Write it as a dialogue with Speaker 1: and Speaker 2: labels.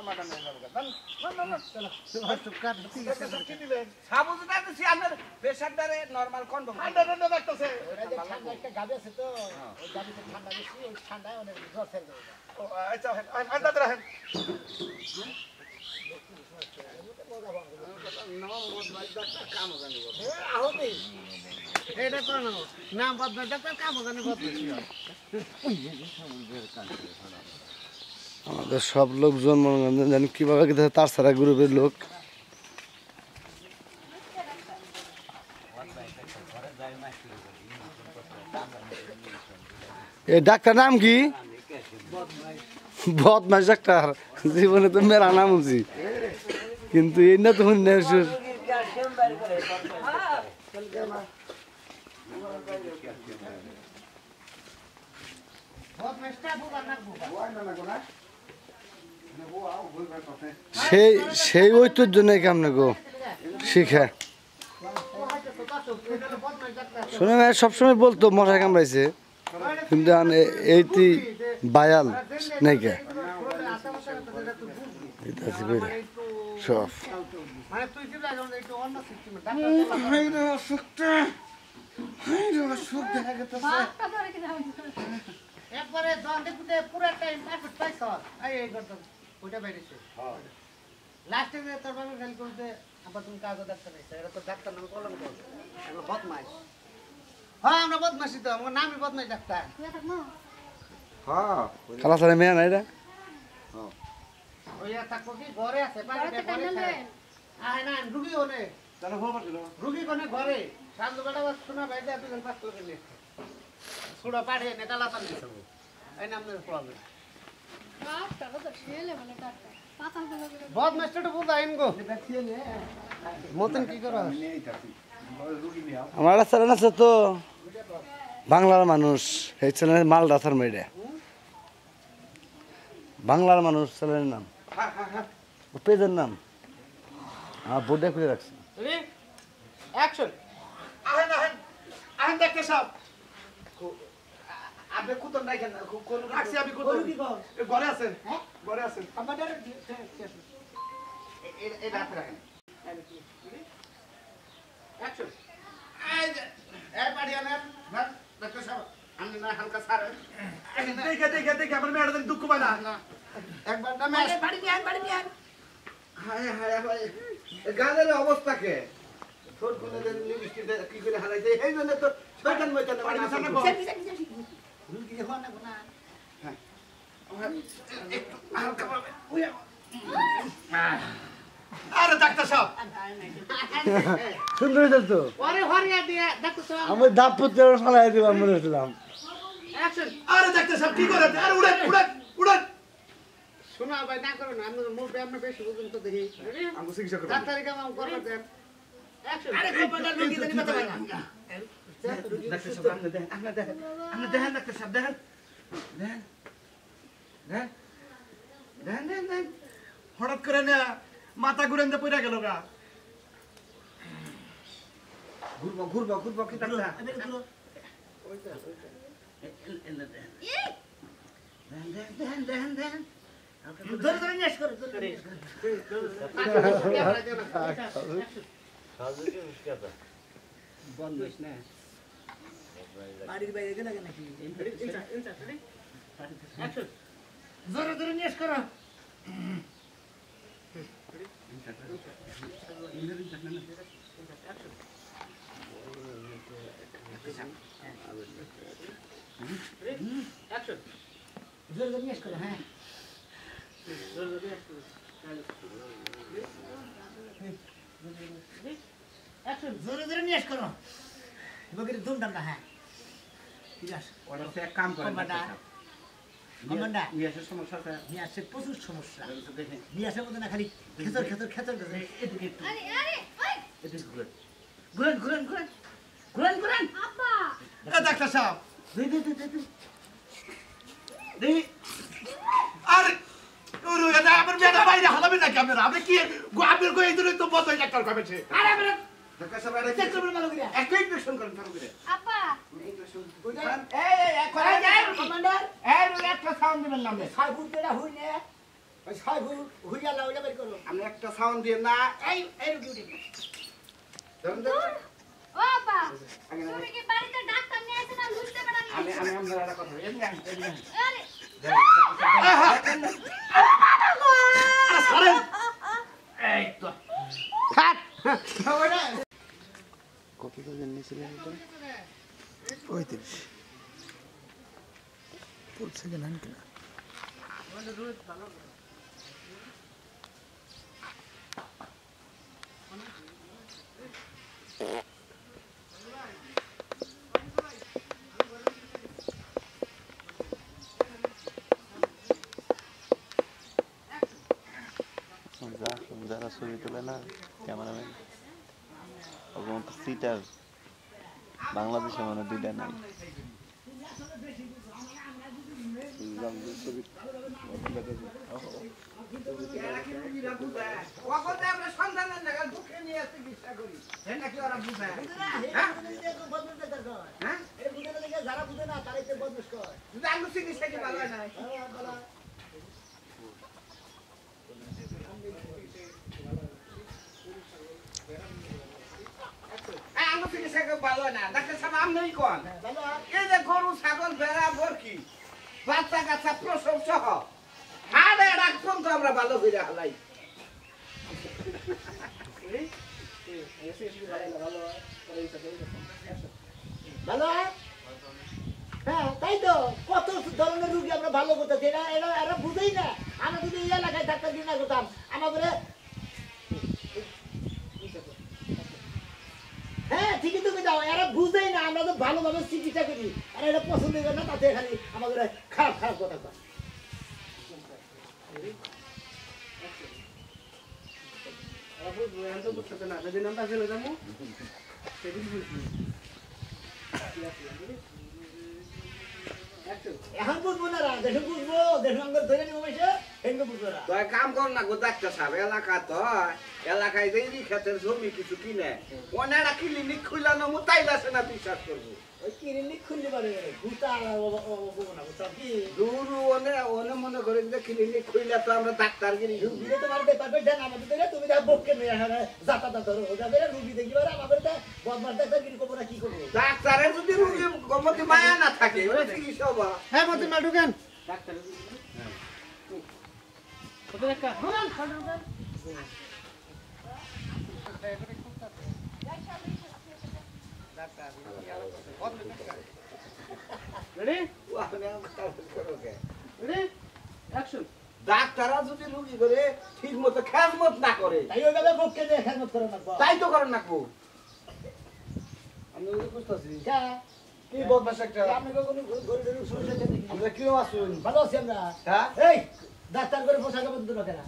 Speaker 1: সমাধান হয়ে যাবে না চলো ঠিক আছে কি দিলেন সাবুজটা দিছি আপনার প্রেসারটারে নরমাল কন্ট্রোল ঠান্ডা ঠান্ডা লাগতেছে ঠান্ডা একটা গাবি আছে তো ওই গাবিতে ঠান্ডা বেশি ওই ঠান্ডায় অনেক জ্বর ছেড়ে দেবে ও আচ্ছা আন্ডা রাখেন
Speaker 2: আমাদের সব লোকজন মনোরঞ্জন জানি কিভাবে তার ছাড়া গ্রুপের লোক এই ডাক্তার নাম কি বদমাস ডাক্তার জীবনে তো মেরা নাম উঠছি কিন্তু এই না তখন সেই ঐতিহ্য নেই কেমন গো শিখা শুনে ভাই সবসময় বলতো মশা কামড়াইছে কিন্তু এইটি বায়াল নাই কে সব
Speaker 1: একবারে জন্ডে পুরো টাইম পারফেক্ট পাইছ এই করতে ওইটা বেরিয়েছে লাস্টে যে তোর বাবা ফেল করতে আবার তুমি কাগজ ডাক্তার নিছে এটা তো ডাক্তার নাম কলম কর এগুলো বদমাইশ হ্যাঁ আমরা বদমাইশই তো আমার নামই বদমাইশ ডাক্তার হ্যাঁ
Speaker 2: খালা সারে মেয়ে না এটা
Speaker 1: ওই থাকো কি ঘরে আছে বাড়িতে ঘরে আয় না রুগী ওনে তাহলে খবর দিল রুগী কোনে ঘরে শান্ত বেলা বাস শোনা ভাই দে দুজন পাস করে নিয়ে সুড়া পাড়ে নেটালা পান দিছো এই নাম নে প্রবলেম ডাক্তার তো ছেলে মানে ডাক্তার পাতা হলো বহুত মাস্টার তো বুঝা আইন গো ছেলে মতন কি করো
Speaker 2: আমার চ্যানেল আছে তো বাংলার মানুষ এই চ্যানেলের মালদা স্যার মেয়েটা বাংলার মানুষ চ্যানেলের নাম পেজের নাম আমার বোর্ডে খুলে রাখছি
Speaker 1: অ্যাকশন আহেন আহেন আহেন দেখতে সব আপনি কুতন রাখেন কোন রাখছি আমি কুতন ঘরে আছেন হ্যাঁ ঘরে আছেন আমাদের এই রাতে রাখেন অ্যাকশন এই পাড়িয়ানা না দেখতে সব আমি না হালকা সার দেখে আমার মেয়েটা দুঃখ পায় না একবার না বাড়ি নিয়ে হায় হায় হায় গালের অবস্থা কে ছোট কোনে দেন লিপস্টিক কি করে হারাইছে এই জন্য তো শয়তান ময়তান বাড়ি সামনে বল রুগী দেখো না না হ্যাঁ একটু হালকা ভাবে আরে ডাক্তার সাহেব
Speaker 2: সুন্দর হয়েছে তো
Speaker 1: আরে হরিয়া দিয়া ডাক্তার সাহেব
Speaker 2: আমি দাঁত পুত্র ফালাই দিব আমি বলেছিলাম
Speaker 1: অ্যাকশন আরে ডাক্তার সাহেব কি করে আরে উড়ান উড়ান উড়ান শোনা ভাই না করো না আমরা মুখ আপনি বেশি বুঝুন তো দেখি আমি চিকিৎসা করব ডাক্তারি কাম করব দেন অ্যাকশন আরে কপালের রোগী দেনি কথা ভাই না ডাক্তার সাহেব আপনি দেখেন ডাক্তার সাহেব দেখেন দেন হঠাৎ করে না মাথা ঘুরেন দে পড়া গেল গা ঘুরবো কি ডাক্তার দেন ধরে নিয়ে আসো বন্ধ না বাড়ির বাইরে গেলে নাকি জোরে নিয়ে আসো জোরে নিয়ে করো বগির ধুম ডান্ডা হ্যাঁ ঠিক আছে ওরা তো এক কাম করে নিয়াসের সমস্যা আছে নিয়াসের প্রচুর সমস্যা দেখেন নিয়াসের মধ্যে না খালি খেতর এদিকে একটু আরে এদিকে ঘুরেন আপা ডাক্তার সাহেব দে আরে ওরে এটা আমার মেয়েটা বাইরে হলাবে না ক্যামেরা আপনি কি আপনার কই এই তো বন্ধ হয়ে ডাক্তার কমেছে আরে আরে ডাক্তার সাহেব এটা চেক করবেন ভালো করে একটা ইনজেকশন করেন ভালো করে আপা ইনজেকশন এই কমান্ডার এই একটা সাউন্ড দিবেন নামে সাইবুট দেরা হই না
Speaker 3: ওই ছয় হুইয়া লাউলা বের করো
Speaker 1: আমি একটা সাউন্ড দিয়ে না
Speaker 3: এই এই রুগী উঠে
Speaker 1: ধরুন
Speaker 4: ও বাবা তুমি কি বাড়িতে ডাক্তার নিয়ে এসে না বুঝতে পারি
Speaker 1: আমি আপনার একটা কথা বলি এদিকে আসেন, এদিকে আসেন।
Speaker 4: আরে
Speaker 1: এই তো থাক ওটা
Speaker 2: কত টাকা নিয়েছিলেন এটা 35 ফুল সেকেন্ড হ্যান্ড কিনা
Speaker 5: যারা ছবি তোলে না ক্যামেরাম্যান ওরকম তো সিটার বাংলাদেশে মানে দুইটা নাই
Speaker 1: কখন আমরা সন্ধানের জায়গা দুঃখে নিয়ে আসতে চেষ্টা করি এটা কি ওরা বুঝায় হ্যাঁ
Speaker 3: এই বুঝে না যারা বুঝে না তারাই তো বদমাশ করে
Speaker 1: যদি আমি চিকিৎসা কি ভালো হয় না আমি চিকিৎসা কি ভালো হয় না ডাক্তার সাহেব আপনিই কোন এই যে গরু ছাগল ভেড়া বরকি বাচ্চা কাচ্চা প্রসব সহ আরে ডাক্তার তো আমরা ভালো করে হালাই
Speaker 3: ভালো হ্যাঁ তাই তো কত ধরনের রুগী আমরা ভালো করতেছি এরা এরা এরা বুঝেই না আমরা যদি এই এলাকায় ডাক্তার দিয়ে না করতাম আমাদের হ্যাঁ ঠিকই তুমি দাও এরা বুঝেই না আমরা তো ভালোভাবে চিকিৎসা করি আর এরা পছন্দ করে না তাতে খালি আমাদের খারাপ খারাপ কথা কয়। এখন বুঝবো না দেখে বুঝবো দেখে আমাদের ধরে নিবো বসে এগুলো বুঝবো না
Speaker 1: তো এক কাম কর না গো ডাক্তার সাহেব এলাকা তো এলাকায় দেখি ক্ষেতের জমি কিছু কিনে ওনারা ক্লিনিক খুলানো তাই আছে না বিশ্বাস করবো
Speaker 3: ওই ক্লিনিক খুলতে পারে ভূতা না বুঝতাম কি
Speaker 1: দূর ওনে ওনে মনে করেন যে ক্লিনিক খুললে তো আমরা ডাক্তারগিরি
Speaker 3: রুগীরে তোমার ব্যাপার দেন আমাদের ধরে তুমি যা বককে নিয়ে হ্যাঁ যাতা ধরো যাবে রুগী দেখি পারে আমাদের বদমাস ডাক্তার কি করবো না কি করবো
Speaker 1: ডাক্তারের যদি রোগী গমতি মায়া না থাকে ওরা চিকিৎসা হবা
Speaker 3: হ্যাঁ মতি মা ঢুকেন
Speaker 1: ডাক্তাররা যদি রোগী করে ঠিক মতো খেজমত না করে
Speaker 3: তাই ওইভাবে বককে দিয়ে খেদমত করে না
Speaker 1: তাই তো করেন না কো আমি বুঝতেছি কি বদমাস একটা
Speaker 3: আপনি কোনো গরিবের সমস্যা আছে নাকি
Speaker 1: আমরা কেউ আসুন
Speaker 3: ভালো আছি আমরা
Speaker 1: হ্যাঁ
Speaker 3: এই ডাক্তার করে পোশাক বন্ধ রাখে না